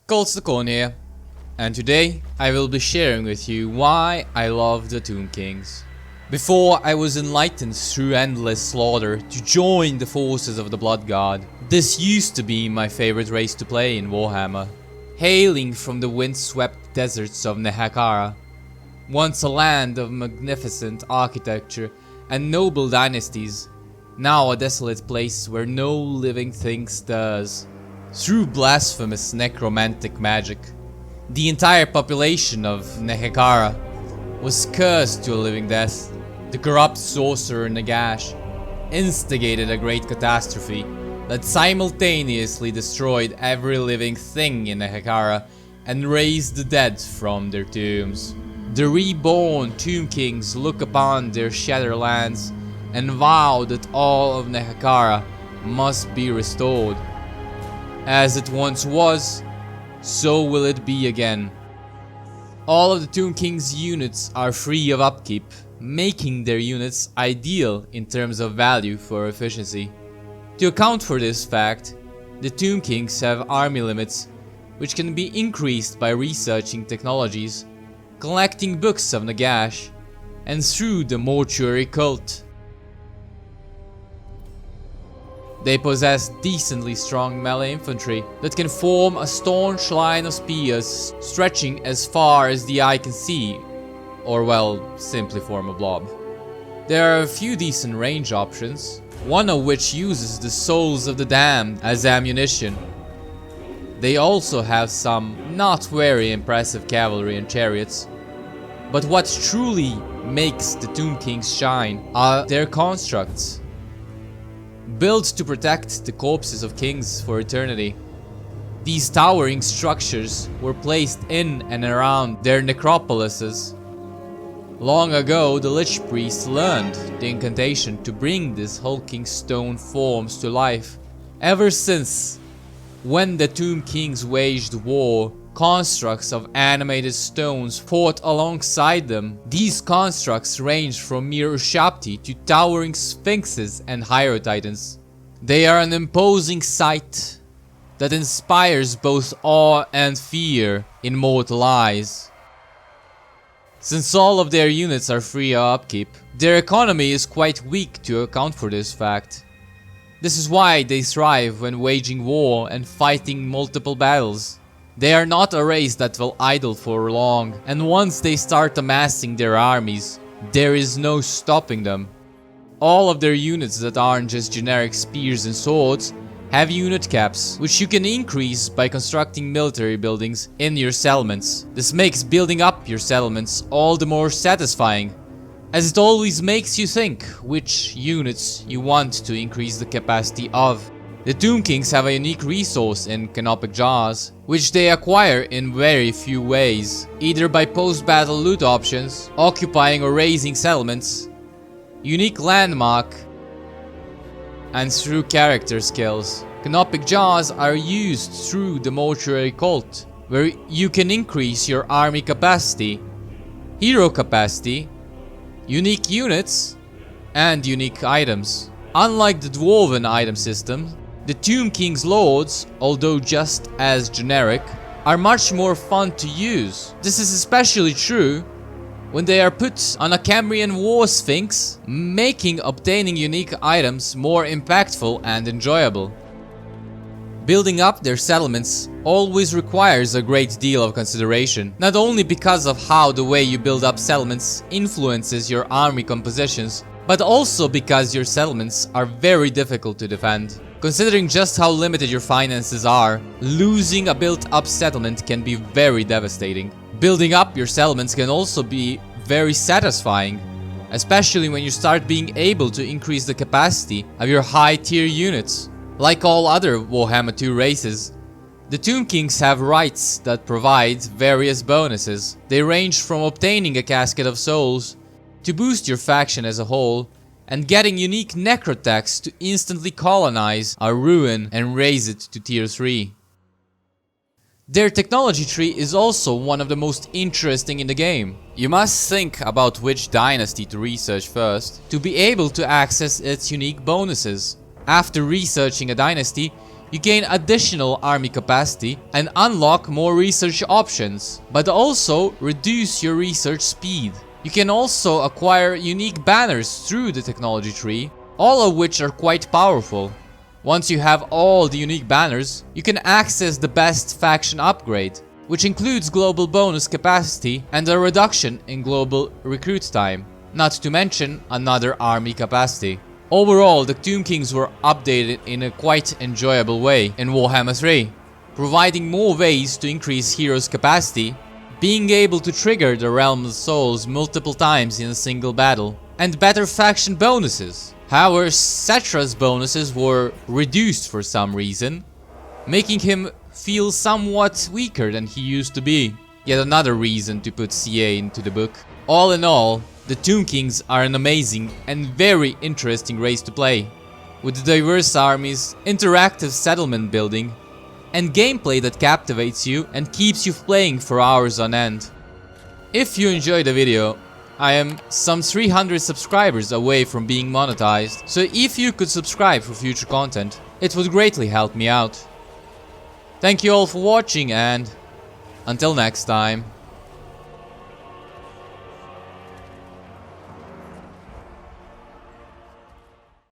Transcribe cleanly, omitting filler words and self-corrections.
Khorne here, and today I will be sharing with you why I love the Tomb Kings. Before I was enlightened through endless slaughter to join the forces of the Blood God, this used to be my favorite race to play in Warhammer. Hailing from the windswept deserts of Nehekhara, once a land of magnificent architecture and noble dynasties, now a desolate place where no living thing stirs. Through blasphemous necromantic magic, the entire population of Nehekhara was cursed to a living death. The corrupt sorcerer Nagash instigated a great catastrophe that simultaneously destroyed every living thing in Nehekhara and raised the dead from their tombs. The reborn Tomb Kings look upon their shattered lands and vow that all of Nehekhara must be restored. As it once was, so will it be again. All of the Tomb King's units are free of upkeep, making their units ideal in terms of value for efficiency. To account for this fact, the Tomb Kings have army limits, which can be increased by researching technologies, collecting books of Nagash, and through the mortuary cult. They possess decently strong melee infantry that can form a staunch line of spears stretching as far as the eye can see, or well, simply form a blob. There are a few decent range options, one of which uses the souls of the damned as ammunition. They also have some not very impressive cavalry and chariots, but what truly makes the Tomb Kings shine are their constructs. Built to protect the corpses of kings for eternity, these towering structures were placed in and around their necropolises. Long ago, the Lich Priests learned the incantation to bring these hulking stone forms to life. Ever since, when the Tomb Kings waged war, constructs of animated stones fought alongside them. These constructs ranged from mere Ushabti to towering sphinxes and hierotitans. They are an imposing sight that inspires both awe and fear in mortal eyes. Since all of their units are free of upkeep, their economy is quite weak to account for this fact. This is why they thrive when waging war and fighting multiple battles. They are not a race that will idle for long, and once they start amassing their armies, there is no stopping them. All of their units that aren't just generic spears and swords have unit caps, which you can increase by constructing military buildings in your settlements. This makes building up your settlements all the more satisfying, as it always makes you think which units you want to increase the capacity of. The Tomb Kings have a unique resource in canopic jars, which they acquire in very few ways, either by post-battle loot options, occupying or raising settlements, unique landmark, and through character skills. Canopic jars are used through the mortuary cult, where you can increase your army capacity, hero capacity, unique units, and unique items. Unlike the dwarven item system, the Tomb King's lords, although just as generic, are much more fun to use. This is especially true when they are put on a Cambrian war sphinx, making obtaining unique items more impactful and enjoyable. Building up their settlements always requires a great deal of consideration, not only because of how the way you build up settlements influences your army compositions, but also because your settlements are very difficult to defend. Considering just how limited your finances are, losing a built-up settlement can be very devastating. Building up your settlements can also be very satisfying, especially when you start being able to increase the capacity of your high-tier units. Like all other Warhammer 2 races, the Tomb Kings have rites that provide various bonuses. They range from obtaining a casket of souls to boost your faction as a whole, and getting unique necrotax to instantly colonize a ruin and raise it to tier 3. Their technology tree is also one of the most interesting in the game. You must think about which dynasty to research first to be able to access its unique bonuses. After researching a dynasty, You gain additional army capacity and unlock more research options, but also reduce your research speed. You can also acquire unique banners through the technology tree, all of which are quite powerful. Once you have all the unique banners, you can access the best faction upgrade, which includes global bonus capacity and a reduction in global recruit time, not to mention another army capacity. Overall, the Tomb Kings were updated in a quite enjoyable way in Warhammer 3, providing more ways to increase heroes' capacity, being able to trigger the Realm of Souls multiple times in a single battle, and better faction bonuses. However, Cetra's bonuses were reduced for some reason, making him feel somewhat weaker than he used to be. Yet another reason to put CA into the book. All in all, the Tomb Kings are an amazing and very interesting race to play, with diverse armies, interactive settlement building, and gameplay that captivates you and keeps you playing for hours on end. If you enjoyed the video, I am some 300 subscribers away from being monetized, so if you could subscribe for future content, it would greatly help me out. Thank you all for watching, and until next time.